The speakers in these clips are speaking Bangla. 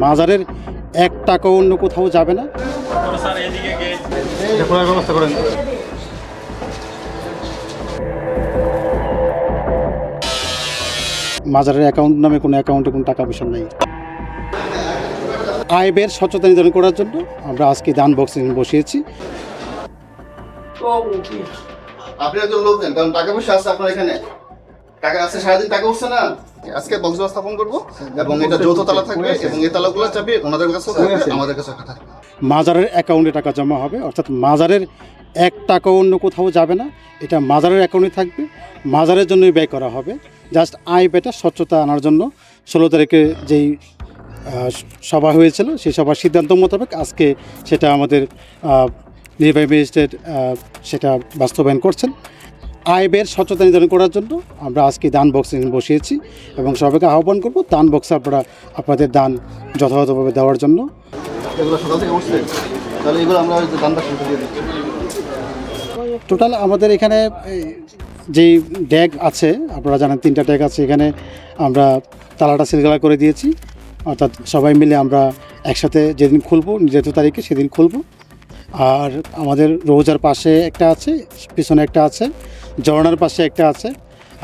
মাজারের 1 টাকাও অন্য কোথাও যাবে না। ব্যবস্থা করেন। মাজারের অ্যাকাউন্ট নামে কোনো অ্যাকাউন্টে কোনো টাকা পয়সা নেই। আয় ব্যয়ের সচেতন নির্ধারণ করার জন্য আমরা আজকে দান বক্স বসিয়েছি। আপনি একজন লোক দেন, কারণ টাকা পয়সা আছে আপনার এখানে, টাকা আছে, সারাদিন টাকা উঠছে না। আজকে বক্স স্থাপন করবো এবং এটা যৌথ তালা থাকবে এবং এই তালাগুলো চাবি ওনাদের কাছে থাকবে, আমাদের কাছে থাকবে। মাজারের অ্যাকাউন্টে টাকা জমা হবে, অর্থাৎ মাজারের 1 টাকাও অন্য কোথাও যাবে না। এটা মাজারের অ্যাকাউন্টে থাকবে, মাজারের জন্যই ব্যয় করা হবে। জাস্ট আয় ব্যয়টা স্বচ্ছতা আনার জন্য 16 তারিখে যেই সভা হয়েছিল সেই সভার সিদ্ধান্ত মোতাবেক আজকে সেটা আমাদের নির্বাহী ম্যাজিস্ট্রেট সেটা বাস্তবায়ন করছেন। আয় ব্যয়ের সচেতন নির্ধারণ করার জন্য আমরা আজকে দান বক্স বসিয়েছি এবং সবাইকে আহ্বান করব দান বক্স আপনারা আপনাদের দান যথাযথভাবে দেওয়ার জন্য। এগুলো সকাল থেকে উঠছে, তাহলে এগুলো আমরা দানটা শুরু দিয়ে দিচ্ছি। টোটাল আমাদের এখানে যেই ড্যাগ আছে আপনারা জানেন 3টা ড্যাগ আছে, এখানে আমরা তালাটা সিলগালা করে দিয়েছি। অর্থাৎ সবাই মিলে আমরা একসাথে যেদিন খুলবো 19 তারিখে সেদিন খুলবো। আর আমাদের রোজার পাশে একটা আছে, পিছনে একটা আছে, ঝর্ণার পাশে একটা আছে,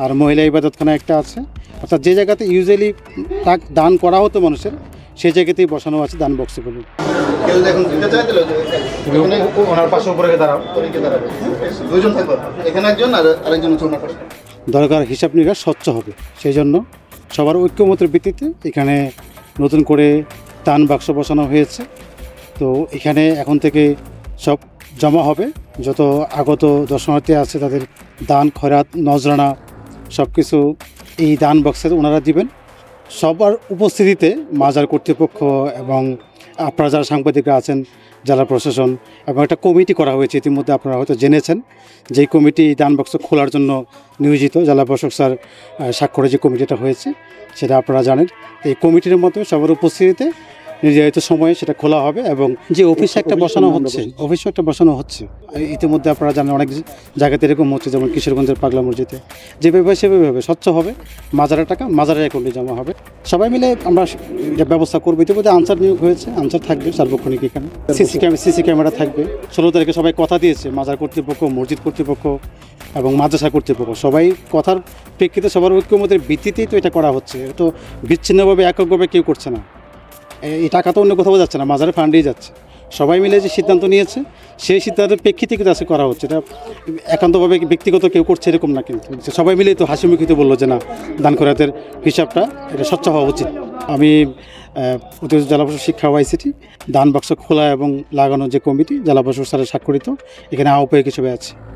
আর মহিলা ইবাদতখানা একটা আছে। অর্থাৎ যে জায়গাতে ইউজুয়ালি দান করা হতো মানুষের সেই জায়গাতেই বসানো আছে দান বক্সগুলো। ওনার পাশে উপরে দাঁড়াও, দুইজন থাকবে, এখানে একজন আর আরেকজন হচ্ছে ওনার পাশে। দরকার হিসাব নিকাশ স্বচ্ছ হবে, সেই জন্য সবার ঐক্যমতের ভিত্তিতে এখানে নতুন করে দান বাক্স বসানো হয়েছে। তো এখানে এখন থেকে সব জমা হবে, যত আগত দর্শনার্থী আছে তাদের দান খয়রাত নজরানা সব কিছু এই দান বক্সে ওনারা দিবেন। সবার উপস্থিতিতে মাজার কর্তৃপক্ষ এবং আপনারা যারা সাংবাদিকরা আছেন, জেলা প্রশাসন এবং একটা কমিটি করা হয়েছে, ইতিমধ্যে আপনারা হয়তো জেনেছেন। যেই কমিটি দান বক্স খোলার জন্য নিয়োজিত, জেলা প্রশাসক স্যার স্বাক্ষরে যে কমিটিটা হয়েছে সেটা আপনারা জানেন। এই কমিটির মাধ্যমে সবার উপস্থিতিতে নির্ধারিত সময়ে সেটা খোলা হবে এবং যে অফিস একটা বসানো হচ্ছে ইতিমধ্যে আপনারা জানেন অনেক জায়গাতে এরকম হচ্ছে, যেমন কিশোরগঞ্জের পাগলা মসজিদে যেভাবে সেভাবে হবে, স্বচ্ছ হবে, মাজারের টাকা মাজারের অ্যাকাউন্টে জমা হবে। সবাই মিলে আমরা এটা ব্যবস্থা করবো। ইতিমধ্যে আনসার নিয়োগ হয়েছে, আনসার থাকবে সার্বক্ষণিক, এখানে সিসি ক্যামেরা থাকবে। 16 তারিখে সবাই কথা দিয়েছে, মাজার কর্তৃপক্ষ, মসজিদ কর্তৃপক্ষ এবং মাদ্রাসা কর্তৃপক্ষ সবাই কথার প্রেক্ষিতে সবার ঐক্যমতের ভিত্তিতেই তো এটা করা হচ্ছে। তো বিচ্ছিন্নভাবে এককভাবে কেউ করছে না, এই টাকা তো অন্য কোথাও যাচ্ছে না, মাজারে ফান্ডেই যাচ্ছে। সবাই মিলে যে সিদ্ধান্ত নিয়েছে সেই সিদ্ধান্তের প্রেক্ষিতে কিন্তু আজকে করা হচ্ছে। এটা একান্তভাবে ব্যক্তিগত কেউ করছে এরকম না, কিন্তু সবাই মিলেই তো হাসিমুখিতে বললো যে না, দান খয়রাতের হিসাবটা এটা স্বচ্ছ হওয়া উচিত। আমি অতিরিক্ত জেলা প্রশাসক শিক্ষা আইসিটি দান বাক্স খোলা এবং লাগানোর যে কমিটি জেলা প্রশাসক স্যারের স্বাক্ষরিত এখানে আহ্বায়ক হিসেবে আছে।